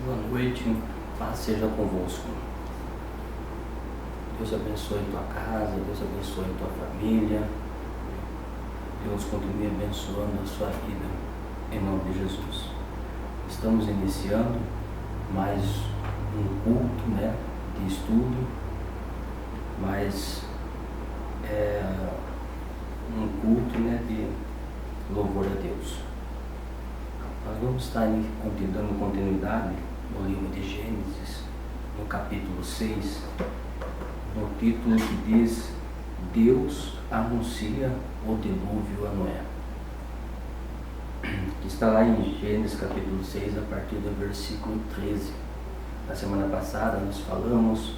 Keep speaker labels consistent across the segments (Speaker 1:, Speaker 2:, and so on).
Speaker 1: Boa noite, paz seja convosco. Deus abençoe tua casa, Deus abençoe tua família. Deus continue abençoando a sua vida, em nome de Jesus. Estamos iniciando mais um culto, de estudo, mais um culto, de louvor a Deus. Nós vamos estar dando continuidade no livro de Gênesis, no capítulo 6, no título que diz: Deus anuncia o dilúvio a Noé. Que está lá em Gênesis capítulo 6, a partir do versículo 13. Na semana passada nós falamos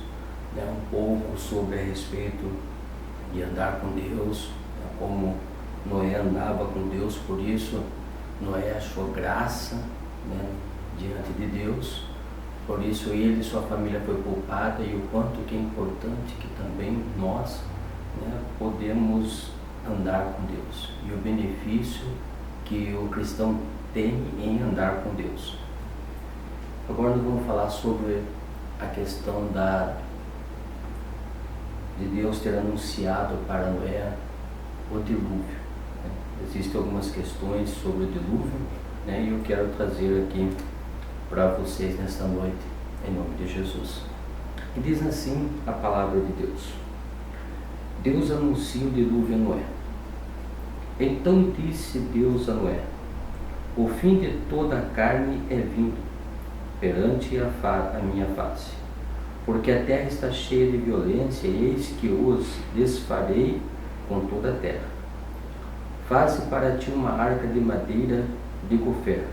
Speaker 1: um pouco sobre a respeito de andar com Deus, como Noé andava com Deus, por isso Noé achou graça diante de Deus, por isso ele e sua família foi poupada, e o quanto que é importante que também nós podemos andar com Deus, e o benefício que o cristão tem em andar com Deus. Agora nós vamos falar sobre a questão de Deus ter anunciado para Noé o dilúvio. Existem algumas questões sobre o dilúvio, e eu quero trazer aqui para vocês nesta noite, em nome de Jesus. E diz assim a palavra de Deus: Deus anuncia o dilúvio a Noé. Então disse Deus a Noé: o fim de toda a carne é vindo perante a minha face, porque a terra está cheia de violência, e eis que os desfarei com toda a terra. Faze para ti uma arca de madeira de gofer.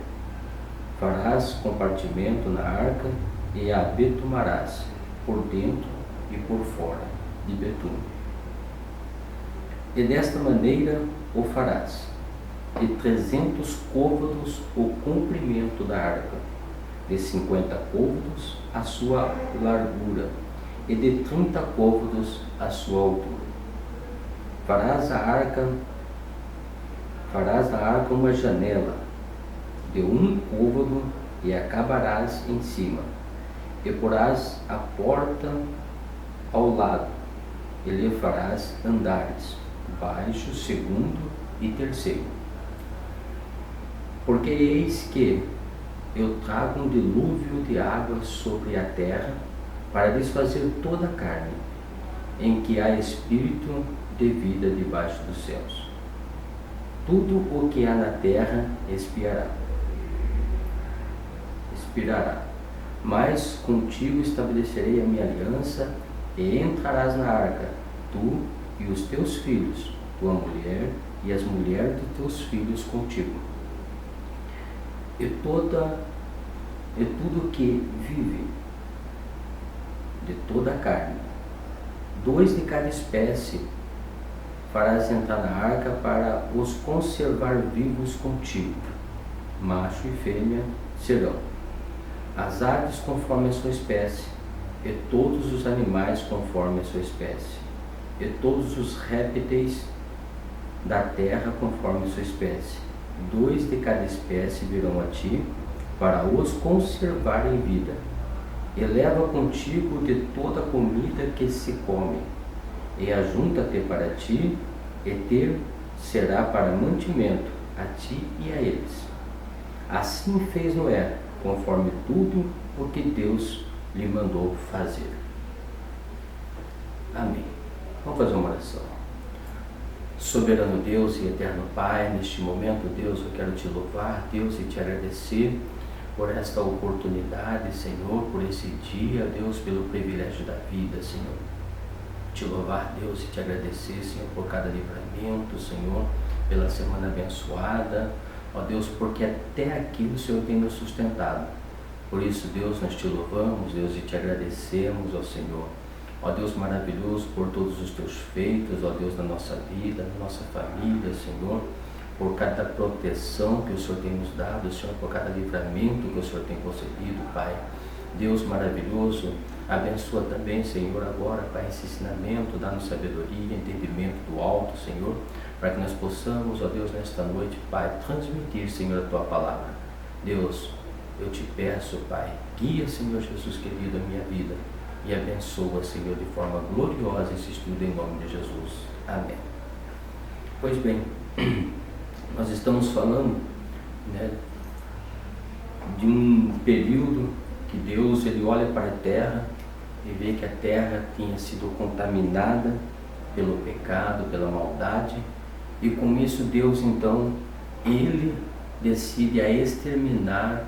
Speaker 1: Farás compartimento na arca e a betumarás por dentro e por fora de betume. E desta maneira o farás: de 300 côvados o comprimento da arca, de 50 côvados a sua largura, e de 30 côvados a sua altura. Farás da arca uma janela de 1 côvado, e acabarás em cima, e porás a porta ao lado, e lhe farás andares, baixo, segundo e terceiro. Porque eis que eu trago um dilúvio de água sobre a terra, para desfazer toda a carne, em que há espírito de vida debaixo dos céus. Tudo o que há na terra expirará. Mas contigo estabelecerei a minha aliança, e entrarás na arca, tu e os teus filhos, tua mulher e as mulheres de teus filhos contigo. E tudo que vive, de toda a carne, 2 de cada espécie, farás entrar na arca para os conservar vivos contigo. Macho e fêmea serão. As aves conforme a sua espécie, e todos os animais conforme a sua espécie, e todos os répteis da terra conforme a sua espécie. 2 de cada espécie virão a ti, para os conservar em vida. E leva contigo de toda a comida que se come, e ajunta-te para ti, e te será para mantimento a ti e a eles. Assim fez Noé, conforme tudo o que Deus lhe mandou fazer. Amém. Vamos fazer uma oração. Soberano Deus e eterno Pai, neste momento, Deus, eu quero te louvar, Deus, e te agradecer por esta oportunidade, Senhor, por esse dia, Deus, pelo privilégio da vida, Senhor. Te louvar, Deus, e te agradecer, Senhor, por cada livramento, Senhor, pela semana abençoada, ó Deus, porque até aqui o Senhor tem nos sustentado. Por isso, Deus, nós te louvamos, Deus, e te agradecemos, ó Senhor. Ó Deus maravilhoso, por todos os teus feitos, ó Deus, na nossa vida, na nossa família, Senhor, por cada proteção que o Senhor tem nos dado, Senhor, por cada livramento que o Senhor tem concedido, Pai. Deus maravilhoso, abençoa também, Senhor, agora, Pai, esse ensinamento, dá-nos sabedoria, entendimento do alto, Senhor, para que nós possamos, ó Deus, nesta noite, Pai, transmitir, Senhor, a Tua palavra. Deus, eu te peço, Pai, guia, Senhor Jesus querido, a minha vida e abençoa, Senhor, de forma gloriosa esse estudo em nome de Jesus. Amém. Pois bem, nós estamos falando, né, de um período que Deus ele olha para a terra e vê que a terra tinha sido contaminada pelo pecado, pela maldade, e com isso Deus então ele decide a exterminar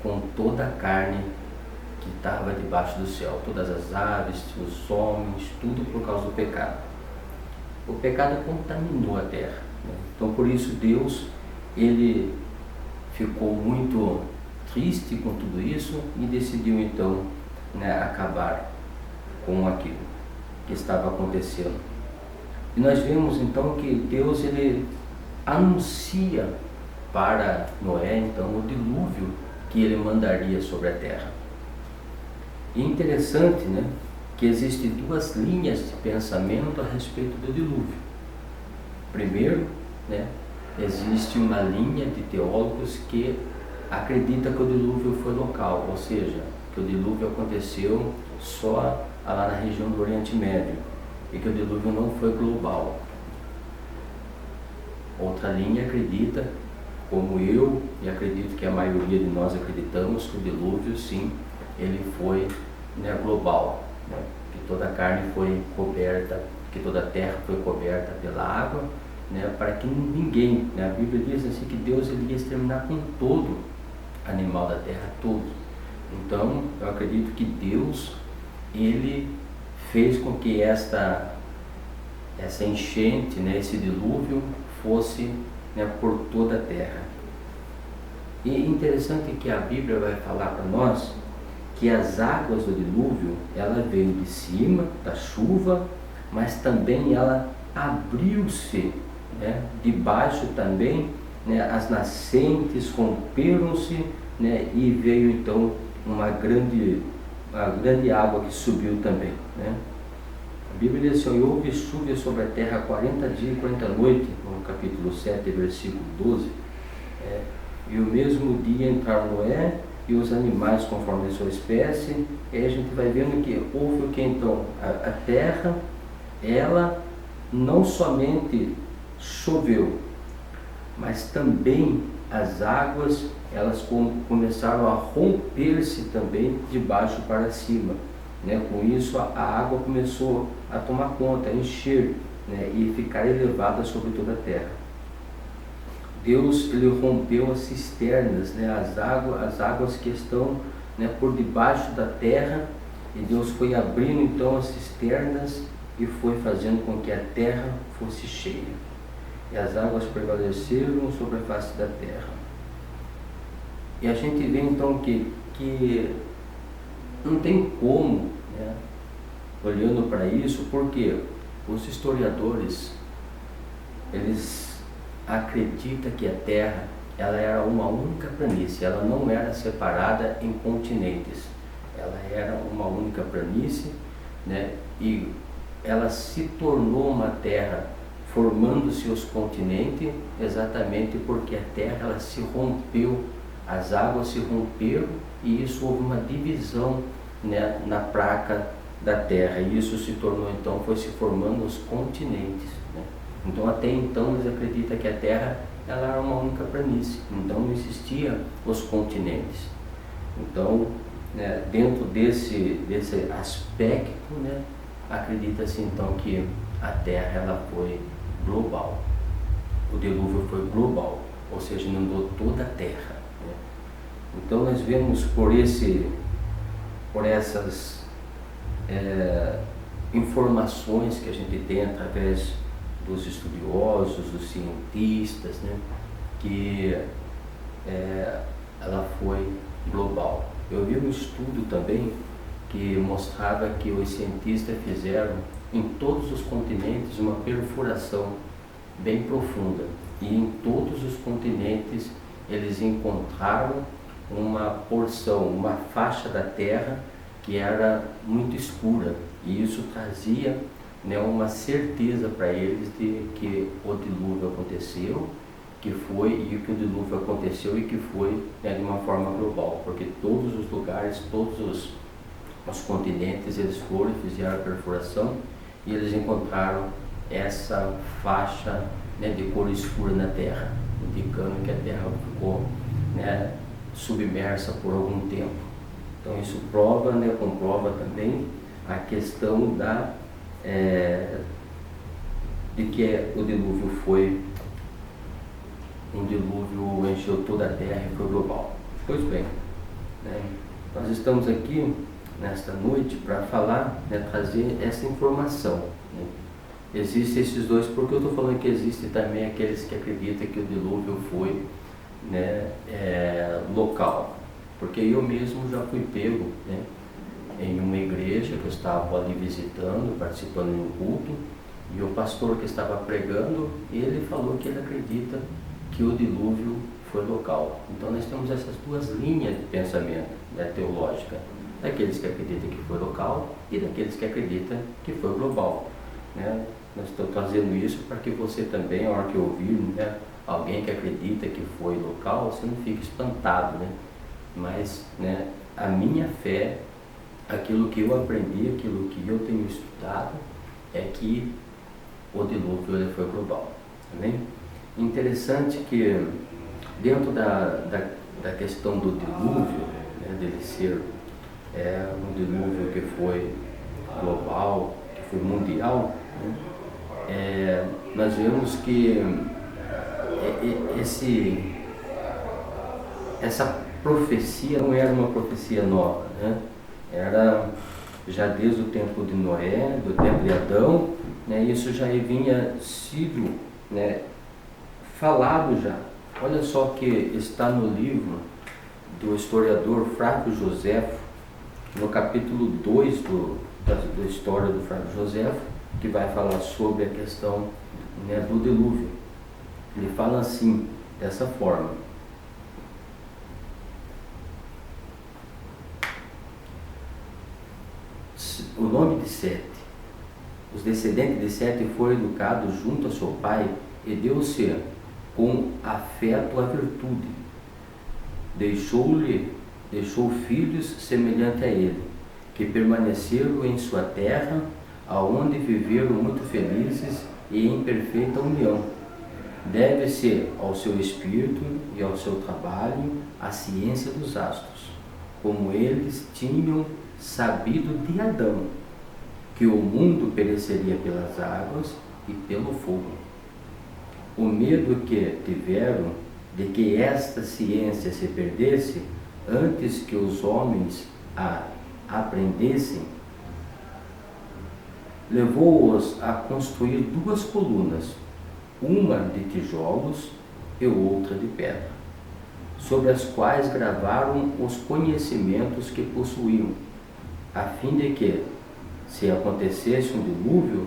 Speaker 1: com toda a carne que estava debaixo do céu, todas as aves, os homens, tudo por causa do pecado. O pecado contaminou a terra, né? Então por isso Deus ele ficou muito triste com tudo isso e decidiu então, né, acabar com aquilo que estava acontecendo. E nós vemos então que Deus ele anuncia para Noé então o dilúvio que ele mandaria sobre a terra. E é interessante, né, que existem duas linhas de pensamento a respeito do dilúvio. Primeiro, né, existe uma linha de teólogos que acredita que o dilúvio foi local, ou seja, que o dilúvio aconteceu só lá na região do Oriente Médio e que o dilúvio não foi global. Outra linha acredita, como eu e acredito que a maioria de nós acreditamos, que o dilúvio sim, ele foi, né, global, né? Que toda a carne foi coberta, que toda a terra foi coberta pela água, né? Para que ninguém, né? A Bíblia diz assim que Deus ele ia exterminar com todo animal da terra, todos. Então eu acredito que Deus ele fez com que essa enchente, né, esse dilúvio fosse, né, por toda a terra. E interessante que a Bíblia vai falar para nós que as águas do dilúvio, ela veio de cima da chuva, mas também ela abriu-se, né, de baixo também, né, as nascentes romperam-se, né, e veio então uma grande água que subiu também, né. A Bíblia diz assim: e houve chuva sobre a terra 40 dias e 40 noites, no capítulo 7, versículo 12. E o mesmo dia entraram Noé e os animais conforme a sua espécie. E aí a gente vai vendo que houve o que então? A terra, ela não somente choveu, mas também as águas, elas começaram a romper-se também de baixo para cima, né? Com isso a água começou a tomar conta, a encher, né, e ficar elevada sobre toda a terra. Deus ele rompeu as cisternas, né, as águas que estão, né, por debaixo da terra, e Deus foi abrindo então as cisternas e foi fazendo com que a terra fosse cheia. E as águas prevaleceram sobre a face da terra. E a gente vê então que não tem como, né, olhando para isso, porque os historiadores eles acredita que a Terra ela era uma única planície, ela não era separada em continentes, ela era uma única planície, né? E ela se tornou uma terra formando-se os continentes exatamente porque a terra ela se rompeu, as águas se romperam e isso houve uma divisão, né, na placa da terra, e isso se tornou então, foi se formando os continentes, né? Então até então eles acreditam que a terra ela era uma única planície, então não existia os continentes. Então, né, dentro desse aspecto, né, acredita-se então que a terra ela foi global, o dilúvio foi global, ou seja, inundou toda a terra, né? Então nós vemos por essas informações que a gente tem através dos estudiosos, dos cientistas, né, que ela foi global. Eu vi um estudo também que mostrava que os cientistas fizeram em todos os continentes uma perfuração bem profunda, e em todos os continentes eles encontraram uma porção, uma faixa da terra que era muito escura, e isso trazia, né, uma certeza para eles de que o dilúvio aconteceu que foi e que o dilúvio aconteceu e que foi, né, de uma forma global, porque todos os lugares, todos os continentes, eles foram e fizeram a perfuração e eles encontraram essa faixa, né, de cor escura na terra, indicando que a terra ficou, né, submersa por algum tempo. Então isso prova, né, comprova também a questão de que o dilúvio foi um dilúvio, encheu toda a terra e foi global. Pois bem, né, nós estamos aqui nesta noite para falar, né, trazer essa informação, né. Existem esses dois, porque eu estou falando que existe também aqueles que acreditam que o dilúvio foi, né, local, porque eu mesmo já fui pego, né, em uma igreja que eu estava ali visitando, participando de um culto, e o pastor que estava pregando, ele falou que ele acredita que o dilúvio foi local. Então nós temos essas duas linhas de pensamento, né, teológica, daqueles que acreditam que foi local e daqueles que acreditam que foi global, né. Nós estamos trazendo isso para que você também, a hora que ouvir, né, alguém que acredita que foi local, você não fique espantado, né? Mas, né, a minha fé, aquilo que eu aprendi, aquilo que eu tenho estudado, é que o dilúvio ele foi global. Amém? Interessante que dentro da questão do dilúvio, né, dele ser um dilúvio que foi global, que foi mundial, né, nós vemos que essa profecia não era uma profecia nova, né? Era já desde o tempo de Noé, do tempo de Adão, né? Isso já vinha sido, né, falado já. Olha só que está no livro do historiador Flávio Joséfo, no capítulo 2 da história do Flávio Joséfo, que vai falar sobre a questão, né, do dilúvio. Ele fala assim, dessa forma: o nome de Sete, os descendentes de Sete foram educados junto a seu pai e deu-se com afeto à virtude. Deixou filhos semelhantes a ele, que permaneceram em sua terra, aonde viveram muito felizes e em perfeita união. Deve-se ao seu espírito e ao seu trabalho a ciência dos astros, como eles tinham sabido de Adão, que o mundo pereceria pelas águas e pelo fogo. O medo que tiveram de que esta ciência se perdesse antes que os homens a aprendessem, levou-os a construir duas colunas, uma de tijolos e outra de pedra, sobre as quais gravaram os conhecimentos que possuíam, a fim de que, se acontecesse um dilúvio,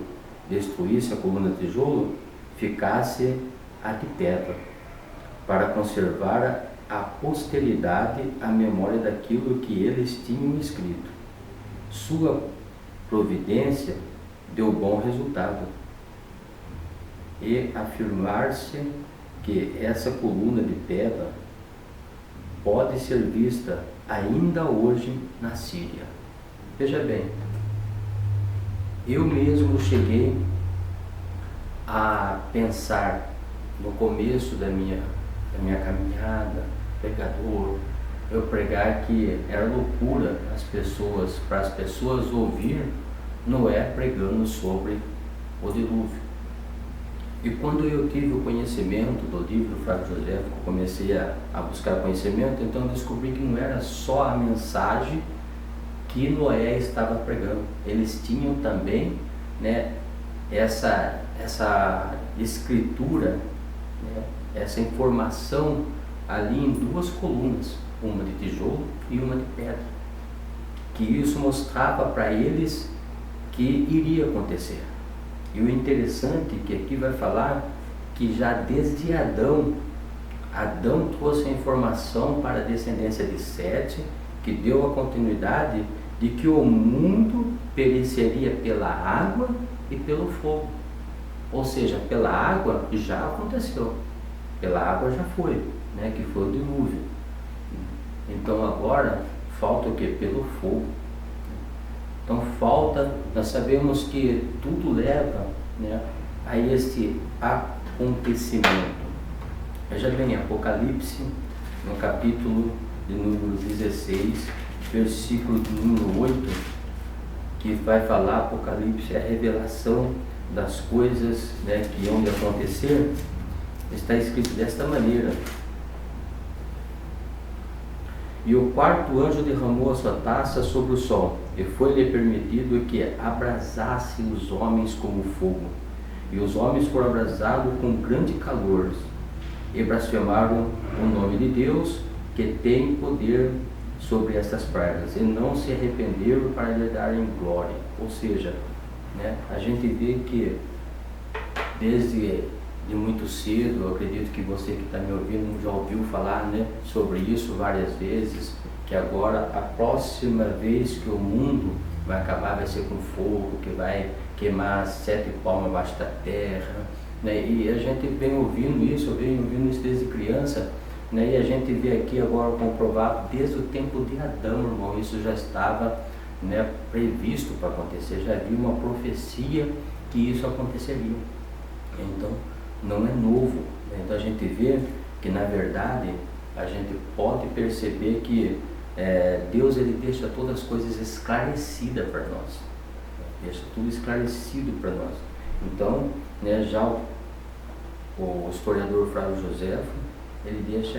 Speaker 1: destruísse a coluna de tijolo, ficasse a de pedra, para conservar a posteridade a memória daquilo que eles tinham escrito. Sua providência deu bom resultado, e afirmar-se que essa coluna de pedra pode ser vista ainda hoje na Síria. Veja bem, eu mesmo cheguei a pensar no começo da minha caminhada, pregador, eu pregar que era loucura para as pessoas ouvir Noé pregando sobre o dilúvio. E quando eu tive o conhecimento do livro do Flávio Joséfo, comecei a buscar conhecimento, então eu descobri que não era só a mensagem que Noé estava pregando. Eles tinham também, né, essa escritura, né, essa informação ali em duas colunas, uma de tijolo e uma de pedra, que isso mostrava para eles que iria acontecer. E o interessante é que aqui vai falar que já desde Adão trouxe a informação para a descendência de Sete, que deu a continuidade de que o mundo pereceria pela água e pelo fogo. Ou seja, pela água já aconteceu, Pela água já foi, né? Que foi o dilúvio. Então agora falta o que? Pelo fogo. Então falta, nós sabemos que tudo leva, né, a este acontecimento. Veja bem, Apocalipse, no capítulo de número 16, versículo de número 8, que vai falar, Apocalipse é a revelação das coisas, né, que hão de acontecer, está escrito desta maneira: e o quarto anjo derramou a sua taça sobre o sol, e foi-lhe permitido que abrasasse os homens como fogo. E os homens foram abrasados com grande calor, e blasfemaram o nome de Deus, que tem poder sobre estas pragas, e não se arrependeram para lhe darem glória. Ou seja, né, a gente vê que desde de muito cedo, eu acredito que você que está me ouvindo já ouviu falar, né, sobre isso várias vezes, que agora a próxima vez que o mundo vai acabar vai ser com fogo, que vai queimar 7 palmos abaixo da terra, né? E a gente vem ouvindo isso, eu venho ouvindo isso desde criança, né? E a gente vê aqui agora comprovado desde o tempo de Adão, irmão, isso já estava, né, previsto para acontecer, já havia uma profecia que isso aconteceria. Então não é novo, né? Então a gente vê que na verdade a gente pode perceber que Deus, ele deixa todas as coisas esclarecidas para nós, deixa tudo esclarecido para nós. Então, né, já o historiador Flávio Joséfo, ele deixa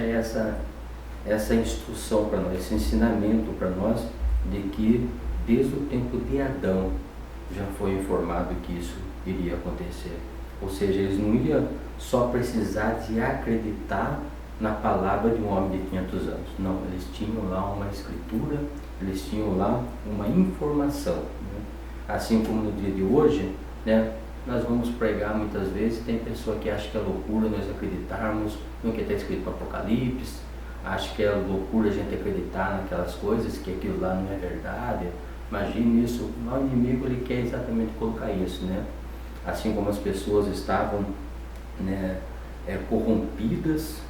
Speaker 1: essa instrução para nós, esse ensinamento para nós, de que desde o tempo de Adão já foi informado que isso iria acontecer. Ou seja, eles não iam só precisar de acreditar na palavra de um homem de 500 anos. Não, eles tinham lá uma escritura, eles tinham lá uma informação, né? Assim como no dia de hoje, né, nós vamos pregar muitas vezes, tem pessoa que acha que é loucura nós acreditarmos no que está escrito no Apocalipse, acha que é loucura a gente acreditar naquelas coisas, que aquilo lá não é verdade. Imagine isso, o inimigo, ele quer exatamente colocar isso, né? Assim como as pessoas estavam, né, corrompidas,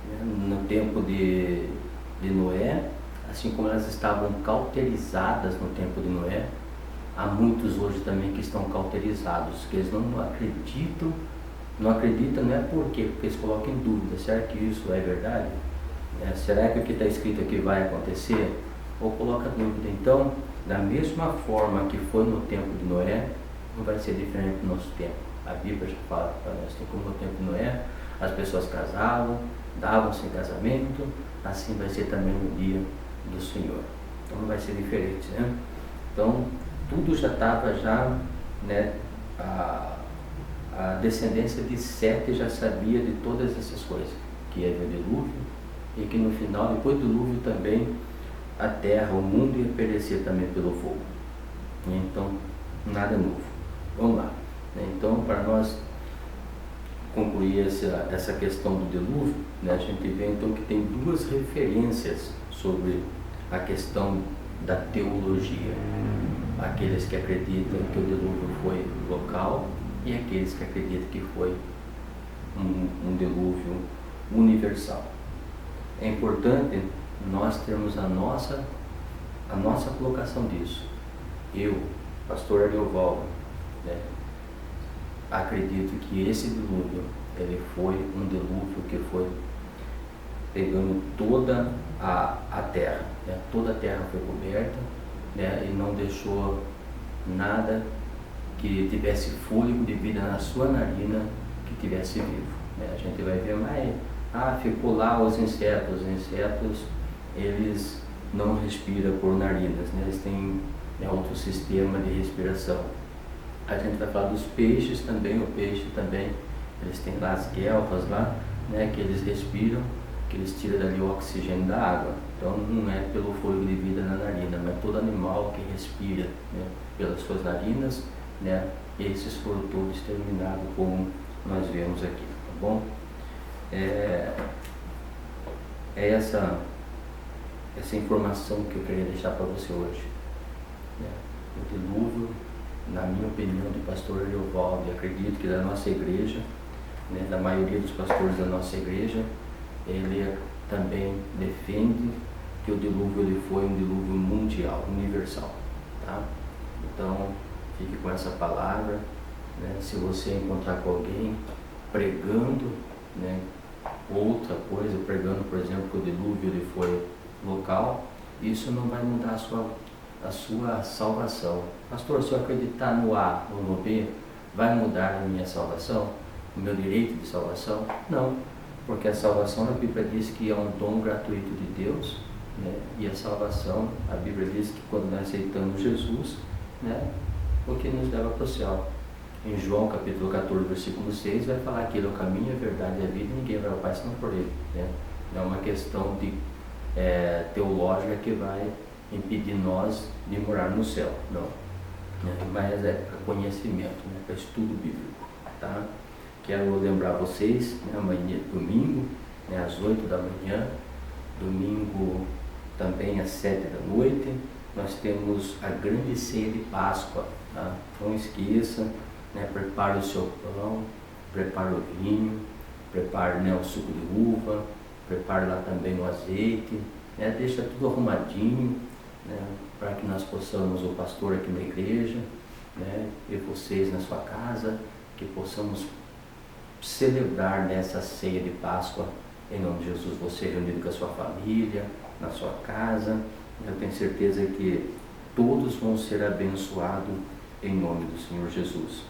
Speaker 1: né, no tempo de Noé, assim como elas estavam cauterizadas no tempo de Noé, há muitos hoje também que estão cauterizados, que eles não acreditam não é porque eles colocam em dúvida, será que isso é verdade? Será que o que está escrito aqui vai acontecer? Ou coloca dúvida. Então, da mesma forma que foi no tempo de Noé, não vai ser diferente do nosso tempo. A Bíblia já fala para nós, assim como no tempo de Noé, as pessoas casavam, davam-se em casamento, assim vai ser também no dia do Senhor. Então não vai ser diferente, né? Então, tudo já estava, né, a descendência de Sete já sabia de todas essas coisas, que ia haver dilúvio, e que no final, depois do dilúvio também, a terra, o mundo ia perecer também pelo fogo. Então, nada novo. Vamos lá. Então, para nós concluir essa questão do dilúvio, né, a gente vê então que tem duas referências sobre a questão da teologia. Aqueles que acreditam que o dilúvio foi local e aqueles que acreditam que foi um dilúvio universal. É importante nós termos a nossa colocação disso. Eu, pastor Ariovaldo, né, acredito que esse dilúvio, ele foi um dilúvio que foi pegando toda a terra, né? Toda a terra foi coberta, né? E não deixou nada que tivesse fôlego de vida na sua narina que tivesse vivo, né? A gente vai ver, mas ficou lá os insetos, eles não respiram por narinas, né? Eles têm outro sistema de respiração. A gente vai falar dos peixes também, o peixe também, eles têm lá as guelras lá, né, que eles respiram, que eles tiram dali o oxigênio da água. Então não é pelo fôlego de vida na narina, mas todo animal que respira, né, pelas suas narinas, né, esses foram todos exterminados, como nós vemos aqui, tá bom? É essa informação que eu queria deixar para você hoje, né? O dilúvio, na minha opinião, de pastor Ariovaldo, e acredito que da nossa igreja, né, da maioria dos pastores da nossa igreja, ele também defende que o dilúvio ele foi um dilúvio mundial, universal, tá? Então, fique com essa palavra, né? Se você encontrar com alguém pregando, né, outra coisa, pregando, por exemplo, que o dilúvio ele foi local, isso não vai mudar a sua salvação. Pastor, se eu acreditar no A ou no B, vai mudar a minha salvação? O meu direito de salvação? Não, porque a salvação, a Bíblia diz que é um dom gratuito de Deus, né? E a salvação, a Bíblia diz que quando nós aceitamos Jesus, né, o que nos leva para o céu. Em João capítulo 14, versículo 6, vai falar que ele é o caminho, a verdade e a vida, e ninguém vai ao Pai senão por ele, né? Não é uma questão de teológica que vai impedir nós de morar no céu, não, né? Mas é para conhecimento, né? Para estudo bíblico, tá? Quero lembrar vocês, né, amanhã, domingo, né, às 8 da manhã, domingo também às 7 da noite, nós temos a grande ceia de Páscoa, tá? Não esqueça, né, prepare o seu pão, prepare o vinho, prepare, né, o suco de uva, prepare lá também o azeite, né, deixa tudo arrumadinho, né, para que nós possamos, o pastor aqui na igreja, né, e vocês na sua casa, que possamos celebrar nessa ceia de Páscoa, em nome de Jesus, você reunido com a sua família, na sua casa. Eu tenho certeza que todos vão ser abençoados em nome do Senhor Jesus.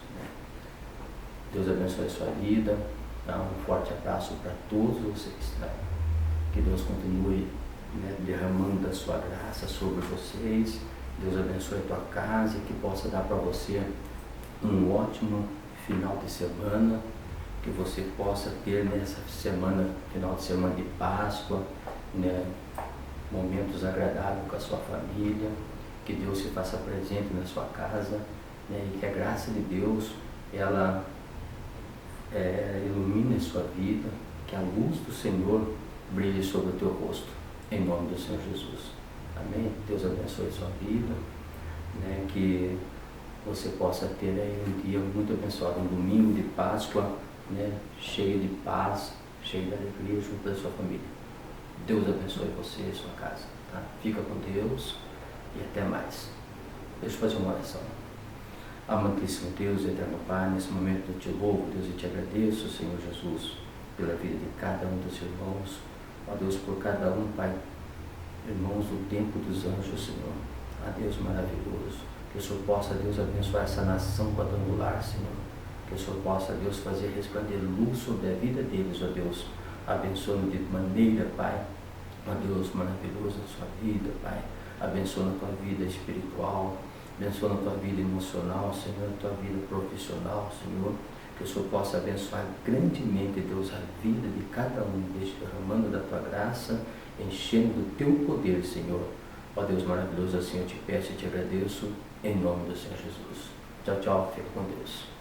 Speaker 1: Deus abençoe a sua vida, dá um forte abraço para todos vocês, tá? Que Deus continue, né, derramando a sua graça sobre vocês. Deus abençoe a tua casa e que possa dar para você um ótimo final de semana, que você possa ter nessa semana, final de semana de Páscoa, né, momentos agradáveis com a sua família, que Deus se faça presente na sua casa, né, e que a graça de Deus, ela ilumine a sua vida, que a luz do Senhor brilhe sobre o teu rosto, em nome do Senhor Jesus. Amém? Deus abençoe a sua vida, né, que você possa ter aí um dia muito abençoado, um domingo de Páscoa, né, cheio de paz, cheio de alegria junto da sua família. Deus abençoe você e sua casa, tá? Fica com Deus e até mais. Deixa eu fazer uma oração. Amantíssimo Deus, eterno Pai, nesse momento eu te louvo, Deus, e te agradeço, Senhor Jesus, pela vida de cada um dos irmãos. Ó Deus, por cada um, Pai, irmãos do tempo dos anjos, Senhor. Ó Deus maravilhoso, que o Senhor possa, Deus, abençoar essa nação quadrangular, Senhor. Que o Senhor possa, Deus, fazer resplandecer luz sobre a vida deles, ó Deus. Abençoa de maneira, Pai, ó Deus maravilhoso, a sua vida, Pai. Abençoa a tua vida espiritual, abençoa a tua vida emocional, Senhor, a tua vida profissional, Senhor. Que o Senhor possa abençoar grandemente, Deus, a vida de cada um, derramando da tua graça, enchendo do teu poder, Senhor. Ó Deus maravilhoso, assim eu te peço e te agradeço, em nome do Senhor Jesus. Tchau, tchau, fica com Deus.